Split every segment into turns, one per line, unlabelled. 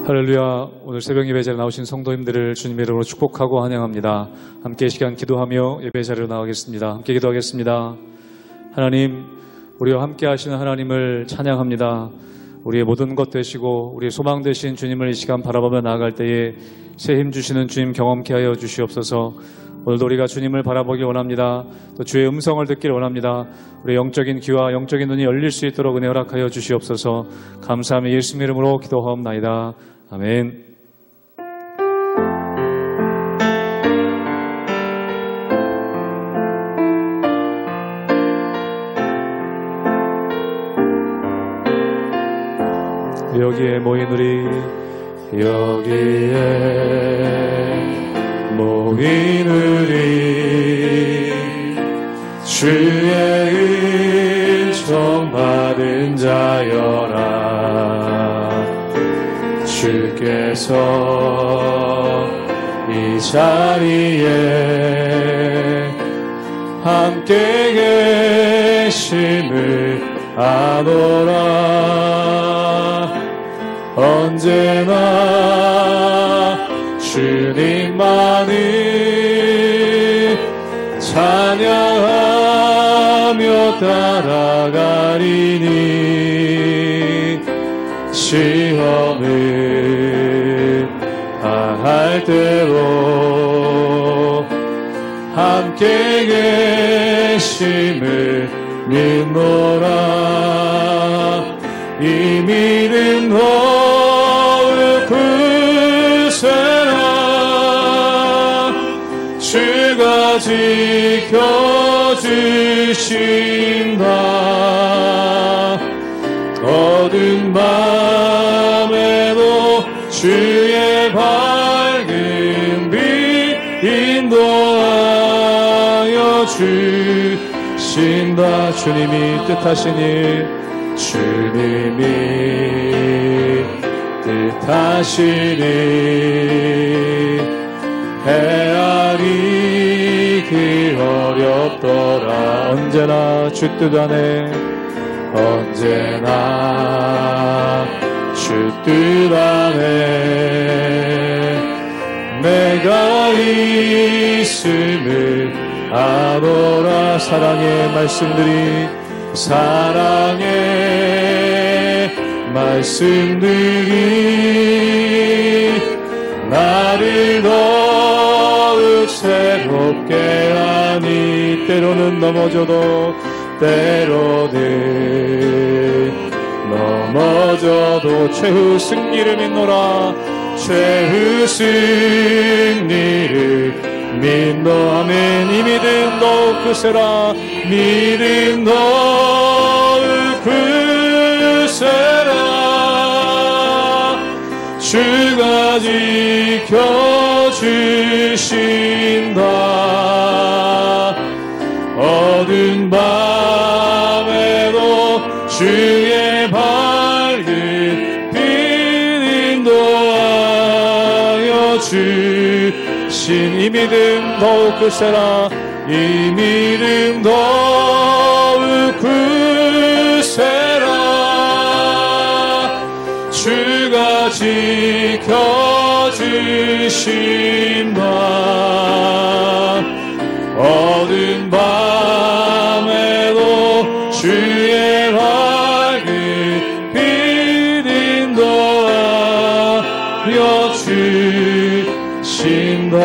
할렐루야. 오늘 새벽 예배 자리에 나오신 성도님들을 주님의 이름으로 축복하고 환영합니다. 함께 이 시간 기도하며 예배 자리로 나가겠습니다. 함께 기도하겠습니다. 하나님, 우리와 함께 하시는 하나님을 찬양합니다. 우리의 모든 것 되시고 우리의 소망 되신 주님을 이 시간 바라보며 나아갈 때에 새 힘 주시는 주님 경험케 하여 주시옵소서. 오늘도 우리가 주님을 바라보길 원합니다. 또 주의 음성을 듣길 원합니다. 우리의 영적인 귀와 영적인 눈이 열릴 수 있도록 은혜 허락하여 주시옵소서. 감사하며 예수님 이름으로 기도하옵나이다. 아멘. 여기에 모인 우리, 여기에 모인 우리, 주의 은총 받은 자여라. 주께서 이 자리에 함께 계심을 아노라. 언제나 주님만을 찬양하며 따라가리니 시험을 당할 때로 함께 계심을 믿노라. 이 믿음 더욱 굳세라. 주가 지켜주신다. 어두운 밤에도 주의 밝은 빛 인도하여 주신다. 주님이 뜻하시니, 주님이 뜻하시니 헤아리기 어렵더라. 언제나 주 뜻 안에, 언제나 주 뜻 안에 내가 있음을 아노라. 사랑의 말씀들이, 사랑의 말씀들이 나를 더욱 새롭게 하니, 때로는 넘어져도, 때로는 넘어져도 최후 승리를 믿노라. 최후 승리를 믿노. 아멘. 이 믿음 더욱 굳세라. 믿음 더욱 굳세라. 주가 지켜주신다. 어두운 밤에도 주의 밝은 빛 인도하여 주신 이 믿음 더욱 굳세라. 이 믿음 더욱 굳세라. 주가 지켜주신다. 어두운 밤에도 주의 밝은 빛 인도하여 주신다.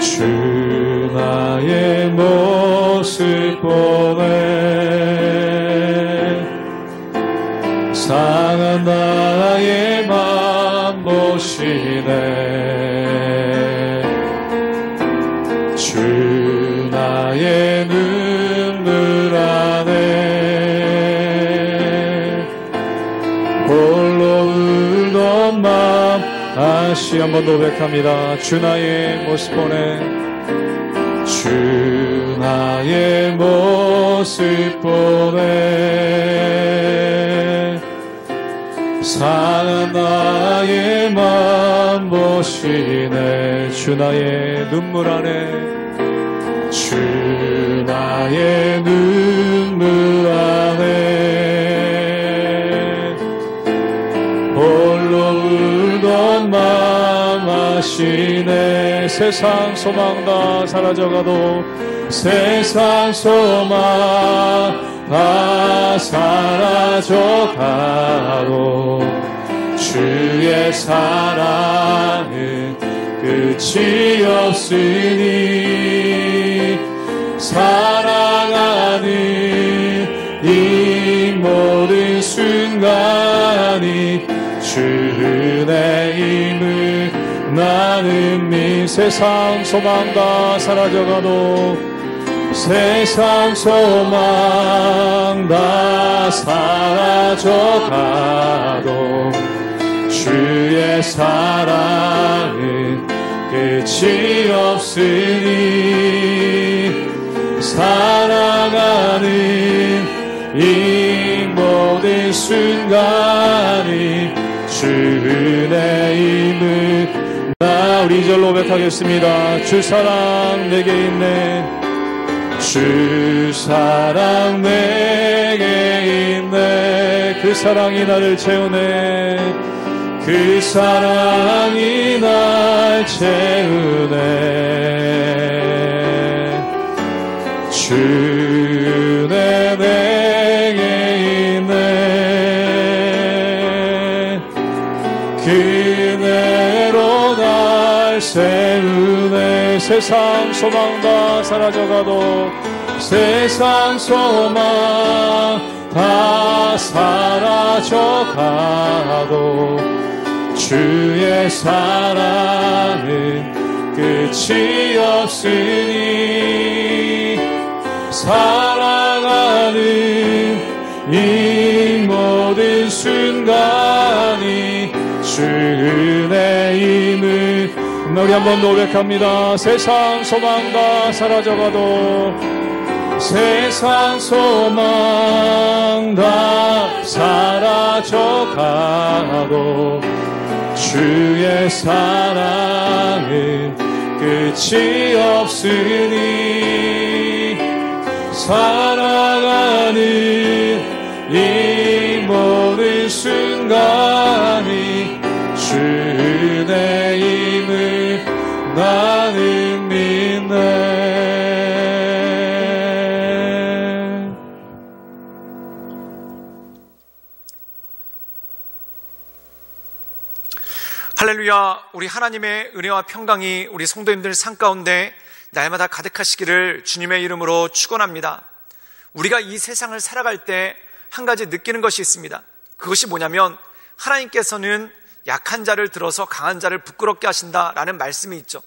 주 나의 모습 보네, 상한 나의 맘 보시네. 주 나의 눈물 안에 홀로 울던 맘 다시 한번 고백합니다. 주 나의 모습 보네, 주 나의 모습 보네. 상한 나의 맘 보시네. 주 나의 눈물 안에, 주 주 나의 눈물 안에 홀로 울던 마음 아시네. 세상 소망 다 사라져가도 세상 소망 다 사라져가도 주의 사랑은 끝이 없으니 사랑하는 이 모든 순간이 주 은혜임을 나는 믿. 세상 소망 다 사라져가도 세상 소망 다 사라져가도 주의 사랑은 끝이 없으니 사랑하는 이 모든 순간이 주 은혜임을 나 우리 2절로 고백하겠습니다. 주 사랑 내게 있네. 주 사랑 내게 있네. 그 사랑이 나를 채우네. 그 사랑이 날 채우네. 주 은혜 내게 있네. 그 은혜로 날 세우네. 세상 소망 다 사라져가도 세상 소망 다 사라져가도 주의 사랑은 끝이 없으니 사랑하는 이 모든 순간이 주 은혜임을 우리 한 번 더 고백합니다. 세상 소망 다 사라져가도 세상 소망 다 사라져가도 주의 사랑은 끝이 없으니 사랑하는 이 모든 순간이 주 은혜임을 나는 믿네.
할렐루야. 우리 하나님의 은혜와 평강이 우리 성도님들 삶 가운데 날마다 가득하시기를 주님의 이름으로 축원합니다. 우리가 이 세상을 살아갈 때 한 가지 느끼는 것이 있습니다. 그것이 뭐냐면 하나님께서는 약한 자를 들어서 강한 자를 부끄럽게 하신다라는 말씀이 있죠.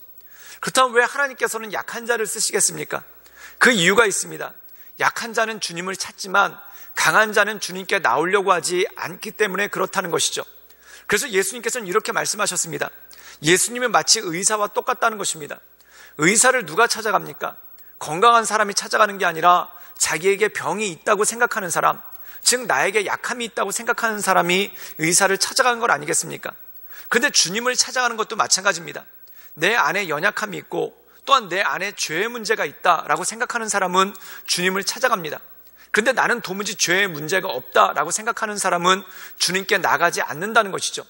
그렇다면 왜 하나님께서는 약한 자를 쓰시겠습니까? 그 이유가 있습니다. 약한 자는 주님을 찾지만 강한 자는 주님께 나오려고 하지 않기 때문에 그렇다는 것이죠. 그래서 예수님께서는 이렇게 말씀하셨습니다. 예수님은 마치 의사와 똑같다는 것입니다. 의사를 누가 찾아갑니까? 건강한 사람이 찾아가는 게 아니라 자기에게 병이 있다고 생각하는 사람, 즉 나에게 약함이 있다고 생각하는 사람이 의사를 찾아가는 것 아니겠습니까? 그런데 주님을 찾아가는 것도 마찬가지입니다. 내 안에 연약함이 있고 또한 내 안에 죄의 문제가 있다라고 생각하는 사람은 주님을 찾아갑니다. 그런데 나는 도무지 죄의 문제가 없다라고 생각하는 사람은 주님께 나가지 않는다는 것이죠.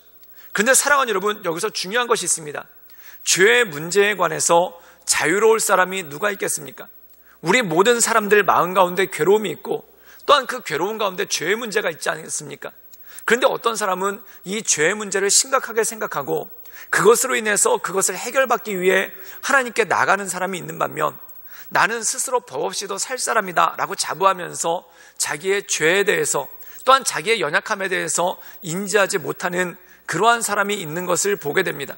그런데 사랑하는 여러분, 여기서 중요한 것이 있습니다. 죄의 문제에 관해서 자유로울 사람이 누가 있겠습니까? 우리 모든 사람들 마음 가운데 괴로움이 있고 또한 그 괴로움 가운데 죄의 문제가 있지 않습니까? 그런데 어떤 사람은 이 죄의 문제를 심각하게 생각하고 그것으로 인해서 그것을 해결받기 위해 하나님께 나가는 사람이 있는 반면 나는 스스로 법 없이도 살 사람이다 라고 자부하면서 자기의 죄에 대해서 또한 자기의 연약함에 대해서 인지하지 못하는 그러한 사람이 있는 것을 보게 됩니다.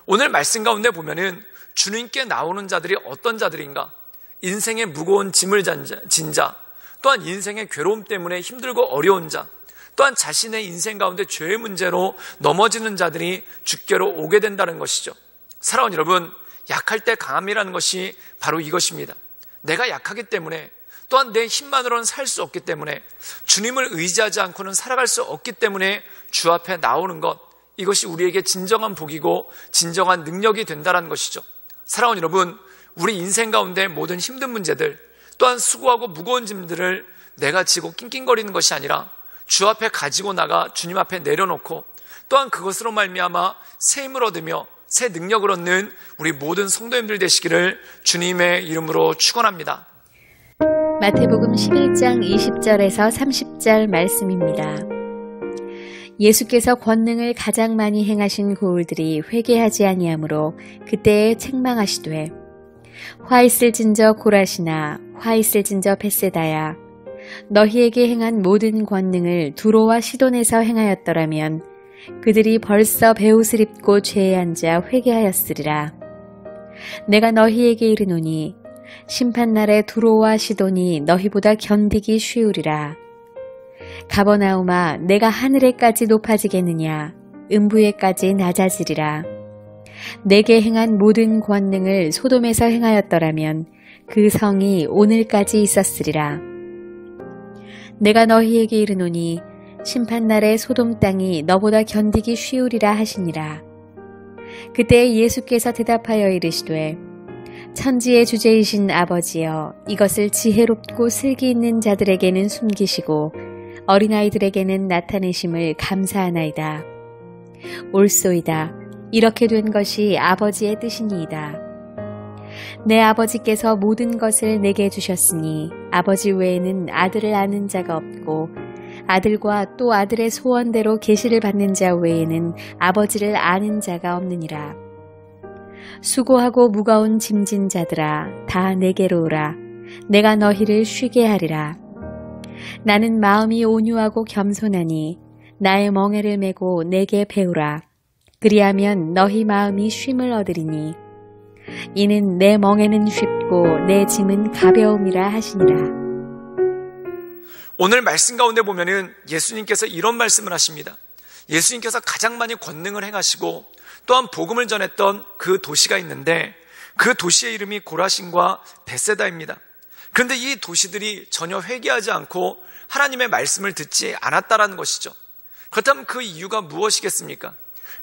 오늘 말씀 가운데 보면은 주님께 나오는 자들이 어떤 자들인가? 인생의 무거운 짐을 진 자, 또한 인생의 괴로움 때문에 힘들고 어려운 자, 또한 자신의 인생 가운데 죄의 문제로 넘어지는 자들이 주께로 오게 된다는 것이죠. 사랑하는 여러분, 약할 때 강함이라는 것이 바로 이것입니다. 내가 약하기 때문에 또한 내 힘만으로는 살 수 없기 때문에 주님을 의지하지 않고는 살아갈 수 없기 때문에 주 앞에 나오는 것, 이것이 우리에게 진정한 복이고 진정한 능력이 된다는 것이죠. 사랑하는 여러분, 우리 인생 가운데 모든 힘든 문제들, 또한 수고하고 무거운 짐들을 내가 지고 낑낑거리는 것이 아니라 주 앞에 가지고 나가 주님 앞에 내려놓고 또한 그것으로 말미암아 새 힘을 얻으며 새 능력을 얻는 우리 모든 성도님들 되시기를 주님의 이름으로 축원합니다.
마태복음 11장 20절에서 30절 말씀입니다. 예수께서 권능을 가장 많이 행하신 고을들이 회개하지 아니하므로 그때에 책망하시되 화 있을진저 고라시나 화 있을진저 벳세다야 너희에게 행한 모든 권능을 두로와 시돈에서 행하였더라면 그들이 벌써 베옷을 입고 죄에 앉아 회개하였으리라. 내가 너희에게 이르노니 심판날에 두로와 시돈이 너희보다 견디기 쉬우리라. 가버나움아 내가 하늘에까지 높아지겠느냐 음부에까지 낮아지리라. 내게 행한 모든 권능을 소돔에서 행하였더라면 그 성이 오늘까지 있었으리라. 내가 너희에게 이르노니 심판날에 소돔 땅이 너보다 견디기 쉬우리라 하시니라. 그때 예수께서 대답하여 이르시되 천지의 주제이신 아버지여 이것을 지혜롭고 슬기 있는 자들에게는 숨기시고 어린아이들에게는 나타내심을 감사하나이다. 옳소이다. 이렇게 된 것이 아버지의 뜻이니이다. 내 아버지께서 모든 것을 내게 주셨으니 아버지 외에는 아들을 아는 자가 없고 아들과 또 아들의 소원대로 계시를 받는 자 외에는 아버지를 아는 자가 없느니라. 수고하고 무거운 짐진 자들아 다 내게로 오라. 내가 너희를 쉬게 하리라. 나는 마음이 온유하고 겸손하니 나의 멍에를 메고 내게 배우라. 그리하면 너희 마음이 쉼을 얻으리니 이는 내 멍에는 쉽고 내 짐은 가벼움이라 하시니라.
오늘 말씀 가운데 보면은 예수님께서 이런 말씀을 하십니다. 예수님께서 가장 많이 권능을 행하시고 또한 복음을 전했던 그 도시가 있는데 그 도시의 이름이 고라신과 벳세다입니다. 그런데 이 도시들이 전혀 회개하지 않고 하나님의 말씀을 듣지 않았다라는 것이죠. 그렇다면 그 이유가 무엇이겠습니까?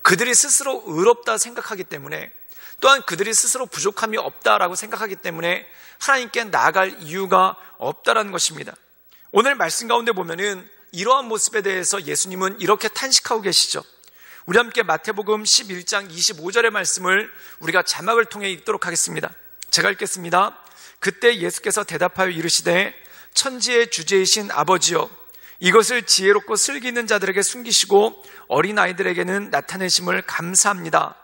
그들이 스스로 의롭다 생각하기 때문에 또한 그들이 스스로 부족함이 없다라고 생각하기 때문에 하나님께 나아갈 이유가 없다라는 것입니다. 오늘 말씀 가운데 보면은 이러한 모습에 대해서 예수님은 이렇게 탄식하고 계시죠. 우리 함께 마태복음 11장 25절의 말씀을 우리가 자막을 통해 읽도록 하겠습니다. 제가 읽겠습니다. 그때 예수께서 대답하여 이르시되 천지의 주제이신 아버지여 이것을 지혜롭고 슬기 있는 자들에게 숨기시고 어린아이들에게는 나타내심을 감사합니다.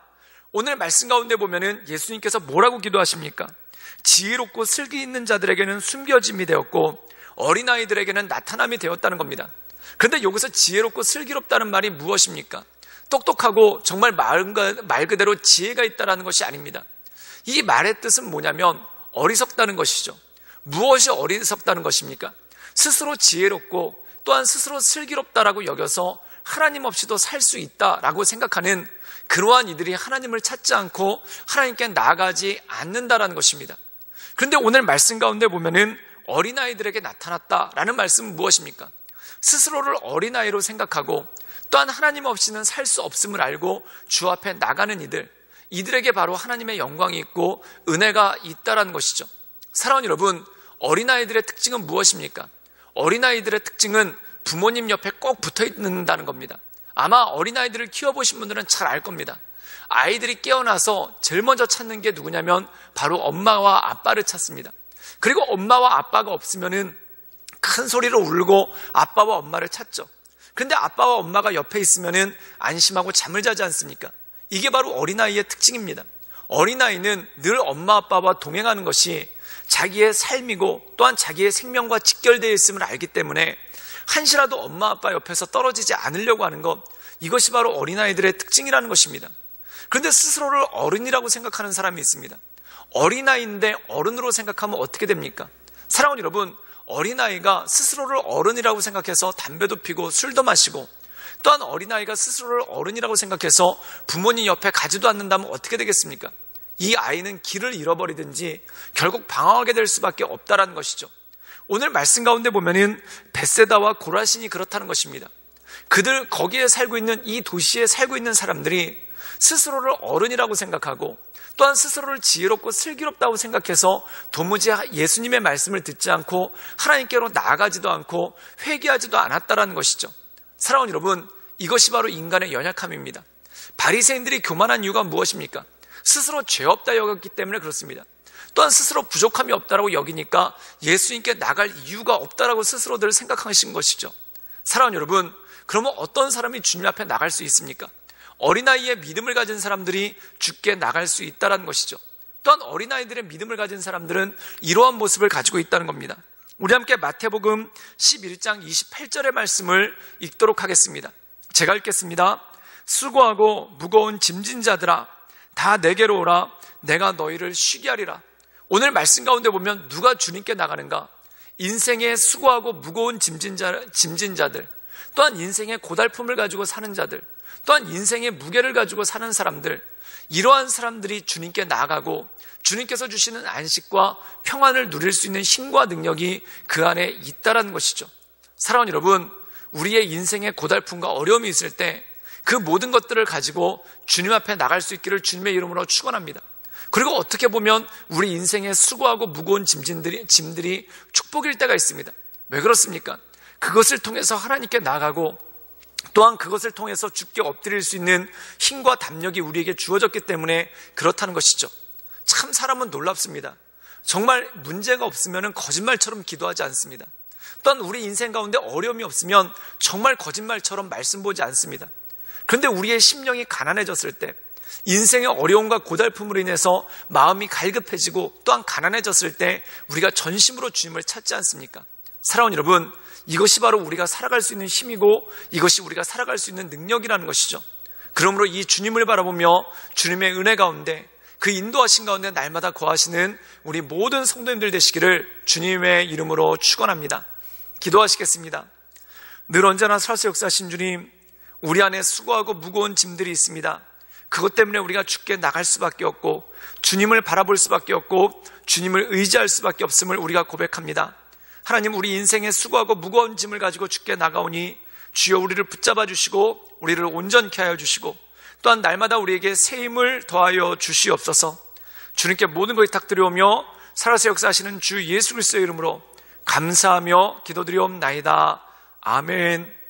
오늘 말씀 가운데 보면은 예수님께서 뭐라고 기도하십니까? 지혜롭고 슬기 있는 자들에게는 숨겨짐이 되었고 어린아이들에게는 나타남이 되었다는 겁니다. 그런데 여기서 지혜롭고 슬기롭다는 말이 무엇입니까? 똑똑하고 정말 말 그대로 지혜가 있다는 것이 아닙니다. 이 말의 뜻은 뭐냐면 어리석다는 것이죠. 무엇이 어리석다는 것입니까? 스스로 지혜롭고 또한 스스로 슬기롭다라고 여겨서 하나님 없이도 살 수 있다라고 생각하는 그러한 이들이 하나님을 찾지 않고 하나님께 나아가지 않는다라는 것입니다. 그런데 오늘 말씀 가운데 보면은 어린아이들에게 나타났다라는 말씀은 무엇입니까? 스스로를 어린아이로 생각하고 또한 하나님 없이는 살 수 없음을 알고 주 앞에 나가는 이들에게 바로 하나님의 영광이 있고 은혜가 있다라는 것이죠. 사랑하는 여러분, 어린아이들의 특징은 무엇입니까? 어린아이들의 특징은 부모님 옆에 꼭 붙어 있는다는 겁니다. 아마 어린아이들을 키워보신 분들은 잘 알 겁니다. 아이들이 깨어나서 제일 먼저 찾는 게 누구냐면 바로 엄마와 아빠를 찾습니다. 그리고 엄마와 아빠가 없으면은 큰 소리로 울고 아빠와 엄마를 찾죠. 그런데 아빠와 엄마가 옆에 있으면은 안심하고 잠을 자지 않습니까? 이게 바로 어린아이의 특징입니다. 어린아이는 늘 엄마 아빠와 동행하는 것이 자기의 삶이고 또한 자기의 생명과 직결되어 있음을 알기 때문에 한시라도 엄마 아빠 옆에서 떨어지지 않으려고 하는 것, 이것이 바로 어린아이들의 특징이라는 것입니다. 그런데 스스로를 어른이라고 생각하는 사람이 있습니다. 어린아이인데 어른으로 생각하면 어떻게 됩니까? 사랑하는 여러분, 어린아이가 스스로를 어른이라고 생각해서 담배도 피고 술도 마시고 또한 어린아이가 스스로를 어른이라고 생각해서 부모님 옆에 가지도 않는다면 어떻게 되겠습니까? 이 아이는 길을 잃어버리든지 결국 방황하게 될 수밖에 없다라는 것이죠. 오늘 말씀 가운데 보면은 벳세다와 고라신이 그렇다는 것입니다. 그들 거기에 살고 있는 이 도시에 살고 있는 사람들이 스스로를 어른이라고 생각하고 또한 스스로를 지혜롭고 슬기롭다고 생각해서 도무지 예수님의 말씀을 듣지 않고 하나님께로 나아가지도 않고 회개하지도 않았다라는 것이죠. 사랑하는 여러분, 이것이 바로 인간의 연약함입니다. 바리새인들이 교만한 이유가 무엇입니까? 스스로 죄 없다 여겼기 때문에 그렇습니다. 또한 스스로 부족함이 없다라고 여기니까 예수님께 나갈 이유가 없다라고 스스로들 생각하신 것이죠. 사랑하는 여러분, 그러면 어떤 사람이 주님 앞에 나갈 수 있습니까? 어린아이의 믿음을 가진 사람들이 주께 나갈 수 있다는 것이죠. 또한 어린아이들의 믿음을 가진 사람들은 이러한 모습을 가지고 있다는 겁니다. 우리 함께 마태복음 11장 28절의 말씀을 읽도록 하겠습니다. 제가 읽겠습니다. 수고하고 무거운 짐진 자들아 다 내게로 오라. 내가 너희를 쉬게 하리라. 오늘 말씀 가운데 보면 누가 주님께 나가는가? 인생의 수고하고 무거운 짐진 자들, 또한 인생의 고달픔을 가지고 사는 자들, 또한 인생의 무게를 가지고 사는 사람들, 이러한 사람들이 주님께 나아가고 주님께서 주시는 안식과 평안을 누릴 수 있는 힘과 능력이 그 안에 있다라는 것이죠. 사랑하는 여러분, 우리의 인생의 고달픔과 어려움이 있을 때 그 모든 것들을 가지고 주님 앞에 나갈 수 있기를 주님의 이름으로 축원합니다. 그리고 어떻게 보면 우리 인생의 수고하고 무거운 짐들이 축복일 때가 있습니다. 왜 그렇습니까? 그것을 통해서 하나님께 나아가고 또한 그것을 통해서 주께 엎드릴 수 있는 힘과 담력이 우리에게 주어졌기 때문에 그렇다는 것이죠. 참 사람은 놀랍습니다. 정말 문제가 없으면 거짓말처럼 기도하지 않습니다. 또한 우리 인생 가운데 어려움이 없으면 정말 거짓말처럼 말씀 보지 않습니다. 그런데 우리의 심령이 가난해졌을 때, 인생의 어려움과 고달픔으로 인해서 마음이 갈급해지고 또한 가난해졌을 때 우리가 전심으로 주님을 찾지 않습니까? 사랑하는 여러분, 이것이 바로 우리가 살아갈 수 있는 힘이고 이것이 우리가 살아갈 수 있는 능력이라는 것이죠. 그러므로 이 주님을 바라보며 주님의 은혜 가운데 그 인도하신 가운데 날마다 거하시는 우리 모든 성도님들 되시기를 주님의 이름으로 축원합니다. 기도하시겠습니다. 늘 언제나 살아서 역사하신 주님, 우리 안에 수고하고 무거운 짐들이 있습니다. 그것 때문에 우리가 주께 나갈 수밖에 없고 주님을 바라볼 수밖에 없고 주님을 의지할 수밖에 없음을 우리가 고백합니다. 하나님, 우리 인생의 수고하고 무거운 짐을 가지고 주께 나가오니 주여 우리를 붙잡아 주시고 우리를 온전케 하여 주시고 또한 날마다 우리에게 새 힘을 더하여 주시옵소서. 주님께 모든 것을 탁드려오며 살아서 역사하시는 주 예수 그리스도의 이름으로 감사하며 기도드리옵나이다. 아멘.